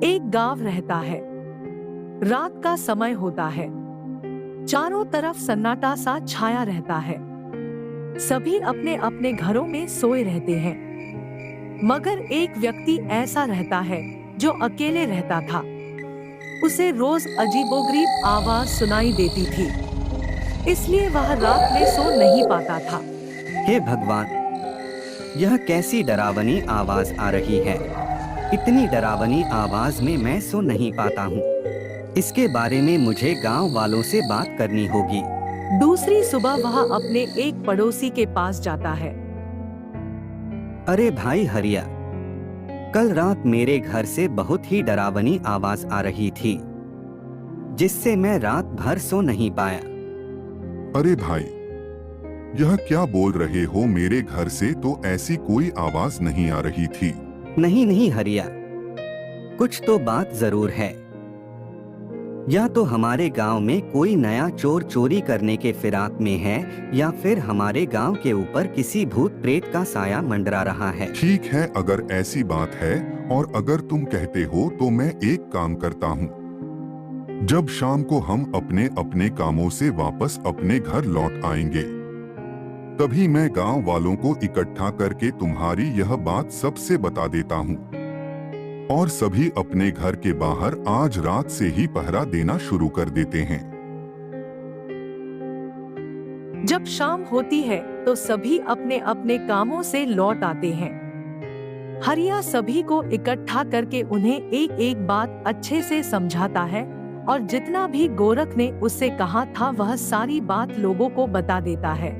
एक गांव रहता है। रात का समय होता है। चारों तरफ सन्नाटा सा छाया रहता है। सभी अपने अपने घरों में सोए रहते हैं। मगर एक व्यक्ति ऐसा रहता है जो अकेले रहता था। उसे रोज अजीबोगरीब आवाज सुनाई देती थी, इसलिए वह रात में सो नहीं पाता था। हे भगवान, यह कैसी डरावनी आवाज आ रही है। इतनी डरावनी आवाज में मैं सो नहीं पाता हूँ। इसके बारे में मुझे गांव वालों से बात करनी होगी। दूसरी सुबह वह अपने एक पड़ोसी के पास जाता है। अरे भाई हरिया, कल रात मेरे घर से बहुत ही डरावनी आवाज आ रही थी, जिससे मैं रात भर सो नहीं पाया। अरे भाई, यह क्या बोल रहे हो? मेरे घर से तो ऐसी कोई आवाज नहीं आ रही थी। नहीं नहीं हरिया, कुछ तो बात जरूर है। या तो हमारे गांव में कोई नया चोर चोरी करने के फिराक में है, या फिर हमारे गांव के ऊपर किसी भूत प्रेत का साया मंडरा रहा है। ठीक है, अगर ऐसी बात है और अगर तुम कहते हो तो मैं एक काम करता हूँ। जब शाम को हम अपने अपने कामों से वापस अपने घर लौट आएंगे, तभी मैं गांव वालों को इकट्ठा करके तुम्हारी यह बात सबसे बता देता हूँ, और सभी अपने घर के बाहर आज रात से ही पहरा देना शुरू कर देते हैं। जब शाम होती है तो सभी अपने अपने कामों से लौट आते हैं। हरिया सभी को इकट्ठा करके उन्हें एक एक बात अच्छे से समझाता है, और जितना भी गोरख ने उससे कहा था वह सारी बात लोगों को बता देता है,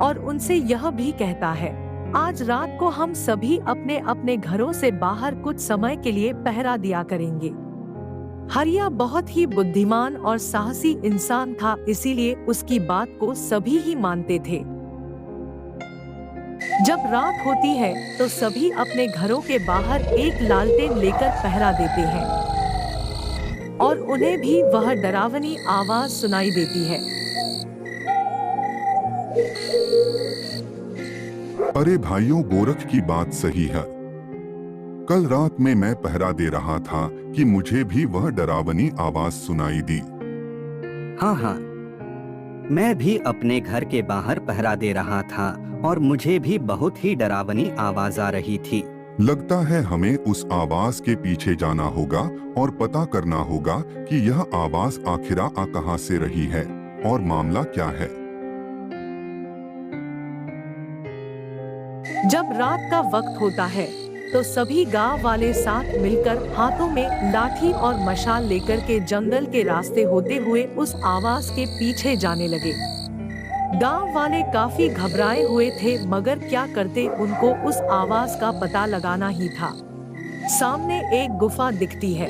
और उनसे यह भी कहता है, आज रात को हम सभी अपने अपने घरों से बाहर कुछ समय के लिए पहरा दिया करेंगे। हरिया बहुत ही बुद्धिमान और साहसी इंसान था, इसीलिए उसकी बात को सभी ही मानते थे। जब रात होती है तो सभी अपने घरों के बाहर एक लालटेन लेकर पहरा देते हैं, और उन्हें भी वह डरावनी आवाज सुनाई देती है। अरे भाइयों, गोरख की बात सही है। कल रात में मैं पहरा दे रहा था कि मुझे भी वह डरावनी आवाज सुनाई दी। हाँ हाँ, मैं भी अपने घर के बाहर पहरा दे रहा था और मुझे भी बहुत ही डरावनी आवाज आ रही थी। लगता है हमें उस आवाज के पीछे जाना होगा और पता करना होगा कि यह आवाज आखिर आ कहां से रही है और मामला क्या है। जब रात का वक्त होता है तो सभी गांव वाले साथ मिलकर हाथों में लाठी और मशाल लेकर के जंगल के रास्ते होते हुए उस आवाज के पीछे जाने लगे। गांव वाले काफी घबराए हुए थे, मगर क्या करते, उनको उस आवाज का पता लगाना ही था। सामने एक गुफा दिखती है।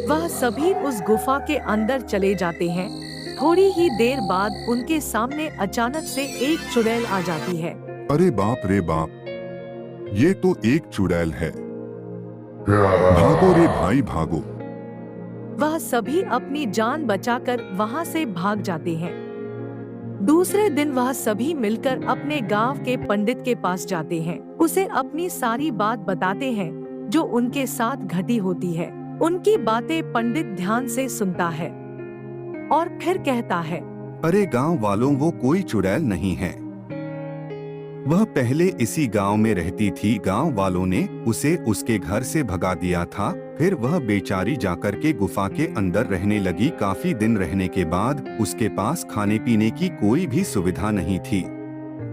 वह सभी उस गुफा के अंदर चले जाते हैं। थोड़ी ही देर बाद उनके सामने अचानक से एक चुड़ैल आ जाती है। अरे बाप रे बाप, ये तो एक चुड़ैल है। भागो रे भाई भागो। वह सभी अपनी जान बचाकर वहां से भाग जाते हैं। दूसरे दिन वह सभी मिलकर अपने गांव के पंडित के पास जाते हैं। उसे अपनी सारी बात बताते हैं जो उनके साथ घटी होती है। उनकी बातें पंडित ध्यान से सुनता है और फिर कहता है, अरे गांव वालों, वो कोई चुड़ैल नहीं है। वह पहले इसी गांव में रहती थी। गांव वालों ने उसे उसके घर से भगा दिया था। फिर वह बेचारी जाकर के गुफा के अंदर रहने लगी। काफी दिन रहने के बाद उसके पास खाने पीने की कोई भी सुविधा नहीं थी,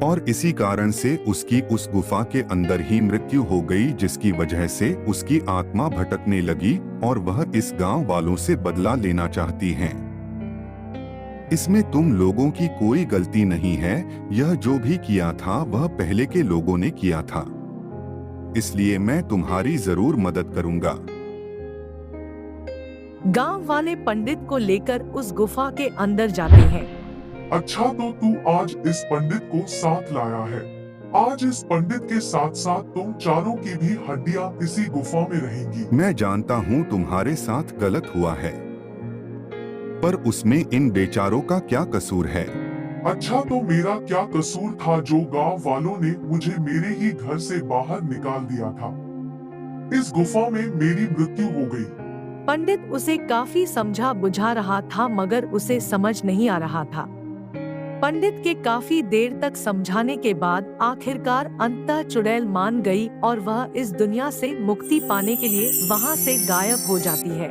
और इसी कारण से उसकी उस गुफा के अंदर ही मृत्यु हो गई, जिसकी वजह से उसकी आत्मा भटकने लगी और वह इस गांव वालों से बदला लेना चाहती हैं। इसमें तुम लोगों की कोई गलती नहीं है। यह जो भी किया था वह पहले के लोगों ने किया था, इसलिए मैं तुम्हारी जरूर मदद करूंगा। गांव वाले पंडित को लेकर उस गुफा के अंदर जाते हैं। अच्छा, तो तू आज इस पंडित को साथ लाया है। आज इस पंडित के साथ साथ तुम चारों की भी हड्डियां इसी गुफा में रहेंगी। मैं जानता हूँ तुम्हारे साथ गलत हुआ है, पर उसमें इन बेचारों का क्या कसूर है? अच्छा, तो मेरा क्या कसूर था जो गांव वालों ने मुझे मेरे ही घर से बाहर निकाल दिया था? इस गुफा में मेरी मृत्यु हो गई। पंडित उसे काफी समझा बुझा रहा था मगर उसे समझ नहीं आ रहा था। पंडित के काफी देर तक समझाने के बाद आखिरकार अंततः चुड़ैल मान गई और वह इस दुनिया से मुक्ति पाने के लिए वहां से गायब हो जाती है।